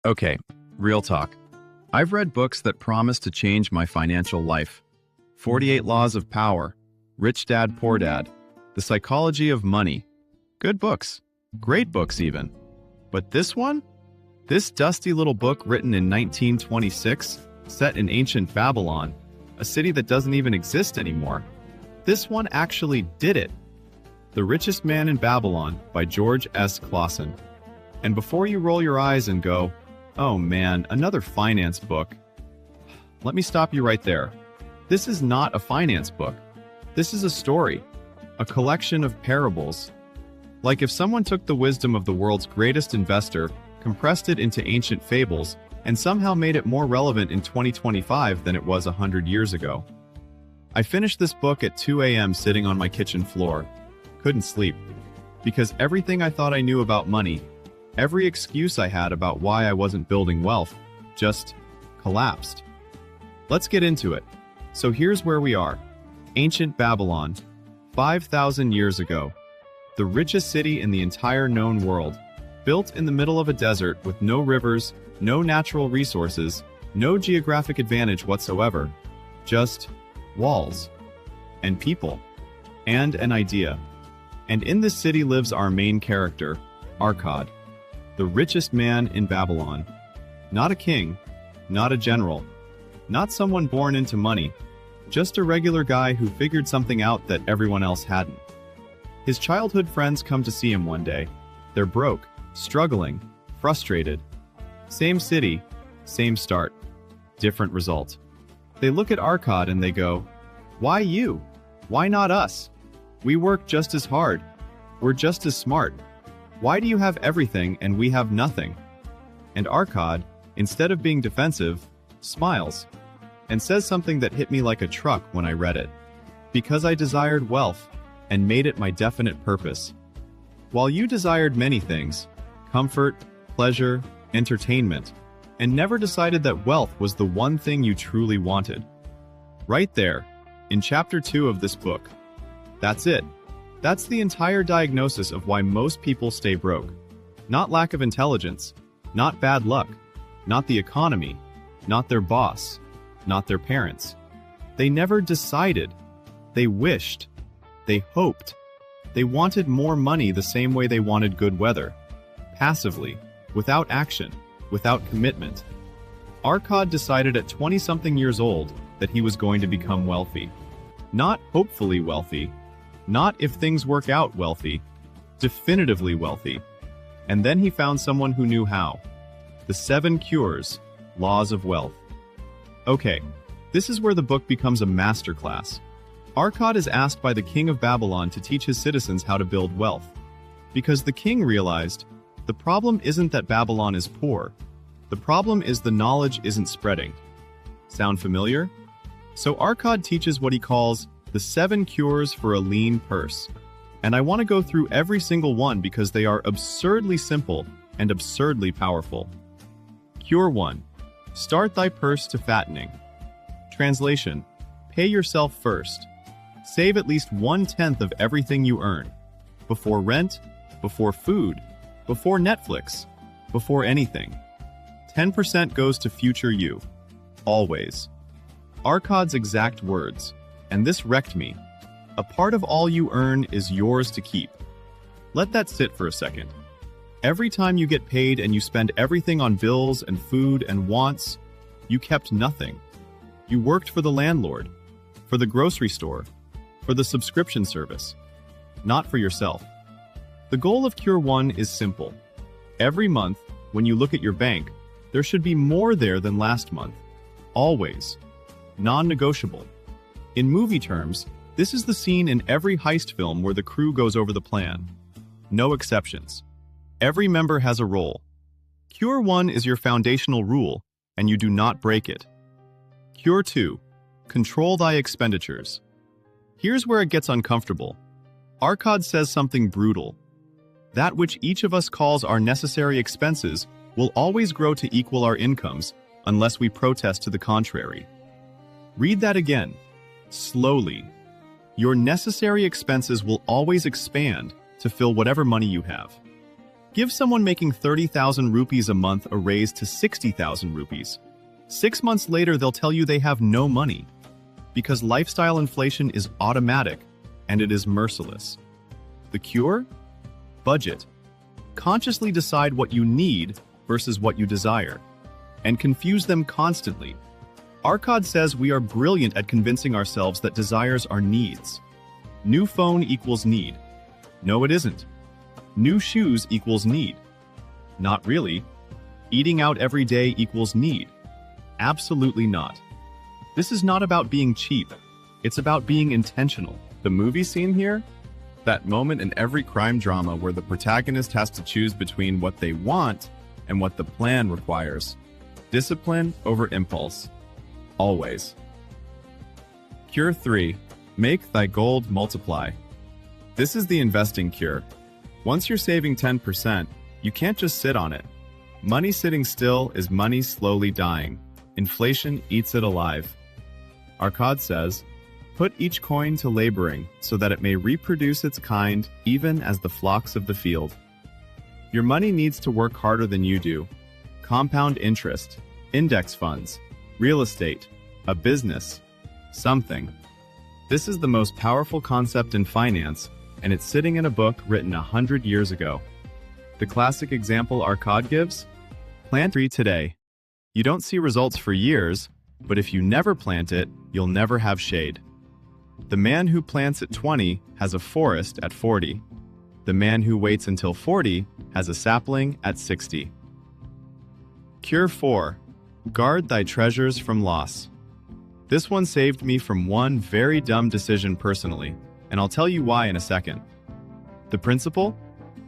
Okay, real talk. I've read books that promise to change my financial life. 48 Laws of Power, Rich Dad, Poor Dad, The Psychology of Money. Good books. Great books even. But this one? This dusty little book written in 1926, set in ancient Babylon, a city that doesn't even exist anymore. This one actually did it. The Richest Man in Babylon by George S. Clason. And before you roll your eyes and go, "Oh man, another finance book," let me stop you right there. This is not a finance book. This is a story, a collection of parables. Like if someone took the wisdom of the world's greatest investor, compressed it into ancient fables, and somehow made it more relevant in 2025 than it was 100 years ago. I finished this book at 2 a.m. sitting on my kitchen floor. Couldn't sleep. Because everything I thought I knew about money, every excuse I had about why I wasn't building wealth, just collapsed. Let's get into it. So here's where we are. Ancient Babylon, 5,000 years ago. The richest city in the entire known world. Built in the middle of a desert with no rivers, no natural resources, no geographic advantage whatsoever. Just walls. And people. And an idea. And in this city lives our main character, Arkad. The richest man in Babylon. Not a king, not a general, not someone born into money, just a regular guy who figured something out that everyone else hadn't. His childhood friends come to see him one day. They're broke, struggling, frustrated. Same city, same start, different result. They look at Arkad and they go, "Why you? Why not us? We work just as hard. We're just as smart. Why do you have everything and we have nothing?" And Arkad, instead of being defensive, smiles and says something that hit me like a truck when I read it. Because I desired wealth and made it my definite purpose. While you desired many things, comfort, pleasure, entertainment, and never decided that wealth was the one thing you truly wanted. Right there, in chapter 2 of this book. That's it. That's the entire diagnosis of why most people stay broke. Not lack of intelligence, not bad luck, not the economy, not their boss, not their parents. They never decided. They wished. They hoped. They wanted more money the same way they wanted good weather. Passively, without action, without commitment. Arkad decided at 20-something years old that he was going to become wealthy. Not hopefully wealthy, not if things work out wealthy, definitively wealthy. And then he found someone who knew how. The 7 cures, laws of wealth. Okay, this is where the book becomes a masterclass. Arkad is asked by the king of Babylon to teach his citizens how to build wealth. Because the king realized, the problem isn't that Babylon is poor. The problem is the knowledge isn't spreading. Sound familiar? So Arkad teaches what he calls the 7 cures for a lean purse. And I want to go through every single one because they are absurdly simple and absurdly powerful. Cure 1. Start thy purse to fattening. Translation: pay yourself first. Save at least 1/10 of everything you earn. Before rent, before food, before Netflix, before anything. 10% goes to future you. Always. Arkad's exact words, and this wrecked me. A part of all you earn is yours to keep. Let that sit for a second. Every time you get paid and you spend everything on bills and food and wants, you kept nothing. You worked for the landlord, for the grocery store, for the subscription service, not for yourself. The goal of Cure 1 is simple. Every month, when you look at your bank, there should be more there than last month. Always. Non-negotiable. In movie terms, this is the scene in every heist film where the crew goes over the plan. No exceptions. Every member has a role. Cure 1 is your foundational rule, and you do not break it. Cure 2. Control thy expenditures. Here's where it gets uncomfortable. Arkad says something brutal. That which each of us calls our necessary expenses will always grow to equal our incomes unless we protest to the contrary. Read that again. Slowly. Your necessary expenses will always expand to fill whatever money you have. Give someone making 30,000 rupees a month a raise to 60,000 rupees. 6 months later, they'll tell you they have no money. Because lifestyle inflation is automatic, and it is merciless. The cure? Budget. Consciously decide what you need versus what you desire, and confuse them constantly. Arkad says we are brilliant at convincing ourselves that desires are needs. New phone equals need. No, it isn't. New shoes equals need. Not really. Eating out every day equals need. Absolutely not. This is not about being cheap. It's about being intentional. The movie scene here? That moment in every crime drama where the protagonist has to choose between what they want and what the plan requires. Discipline over impulse. Always. Cure 3. Make thy gold multiply. This is the investing cure. Once you're saving 10%, you can't just sit on it. Money sitting still is money slowly dying. Inflation eats it alive. Arkad says, put each coin to laboring so that it may reproduce its kind even as the flocks of the field. Your money needs to work harder than you do. Compound interest, index funds, real estate, a business, something. This is the most powerful concept in finance, and it's sitting in a book written 100 years ago. The classic example Arkad gives? Plant a tree today. You don't see results for years, but if you never plant it, you'll never have shade. The man who plants at 20 has a forest at 40. The man who waits until 40 has a sapling at 60. Cure 4. Guard thy treasures from loss. This one saved me from one very dumb decision personally, and I'll tell you why in a second. The principle?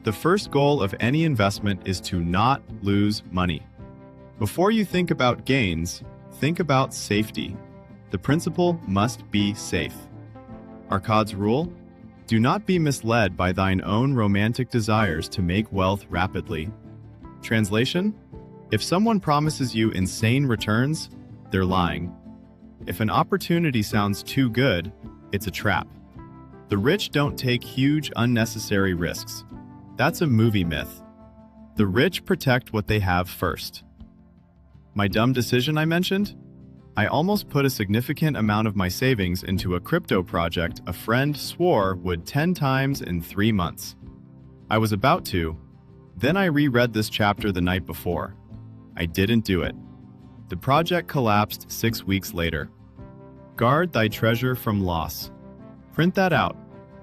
The first goal of any investment is to not lose money. Before you think about gains, think about safety. The principle must be safe. Arkad's rule? Do not be misled by thine own romantic desires to make wealth rapidly. Translation? If someone promises you insane returns, they're lying. If an opportunity sounds too good, it's a trap. The rich don't take huge, unnecessary risks. That's a movie myth. The rich protect what they have first. My dumb decision I mentioned? I almost put a significant amount of my savings into a crypto project a friend swore would 10 times in 3 months. I was about to. Then I reread this chapter the night before. I didn't do it. The project collapsed 6 weeks later. Guard thy treasure from loss. Print that out.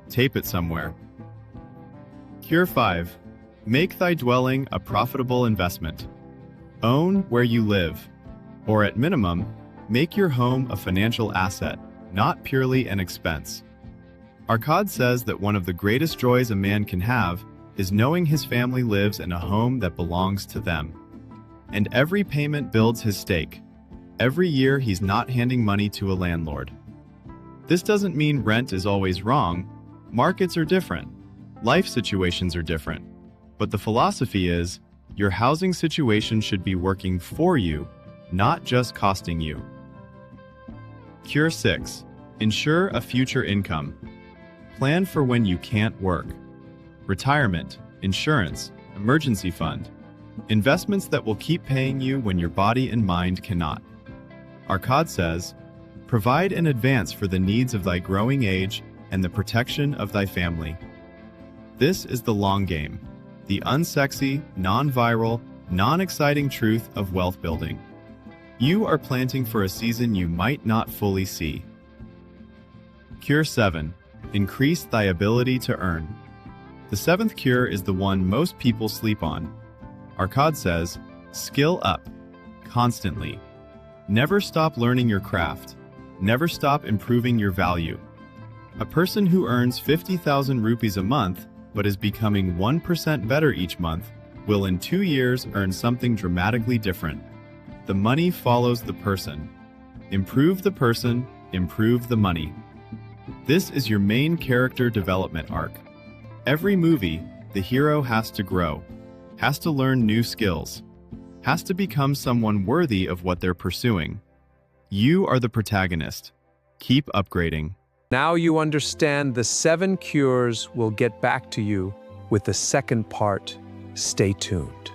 Tape it somewhere. Cure 5. Make thy dwelling a profitable investment. Own where you live. Or at minimum, make your home a financial asset, not purely an expense. Arkad says that one of the greatest joys a man can have is knowing his family lives in a home that belongs to them. And every payment builds his stake. Every year he's not handing money to a landlord. This doesn't mean rent is always wrong. Markets are different. Life situations are different. But the philosophy is, your housing situation should be working for you, not just costing you. Cure 6. Ensure a future income. Plan for when you can't work. Retirement, insurance, emergency fund. Investments that will keep paying you when your body and mind cannot. Arkad says, provide in advance for the needs of thy growing age and the protection of thy family. This is the long game, the unsexy, non-viral, non-exciting truth of wealth building. You are planting for a season you might not fully see. Cure 7. Increase thy ability to earn. The 7th cure is the one most people sleep on. Arkad says, skill up, constantly. Never stop learning your craft. Never stop improving your value. A person who earns 50,000 rupees a month but is becoming 1% better each month will in 2 years earn something dramatically different. The money follows the person. Improve the person, improve the money. This is your main character development arc. Every movie, the hero has to grow, has to learn new skills, has to become someone worthy of what they're pursuing. You are the protagonist. Keep upgrading. Now you understand the 7 cures. Will get back to you with the second part. Stay tuned.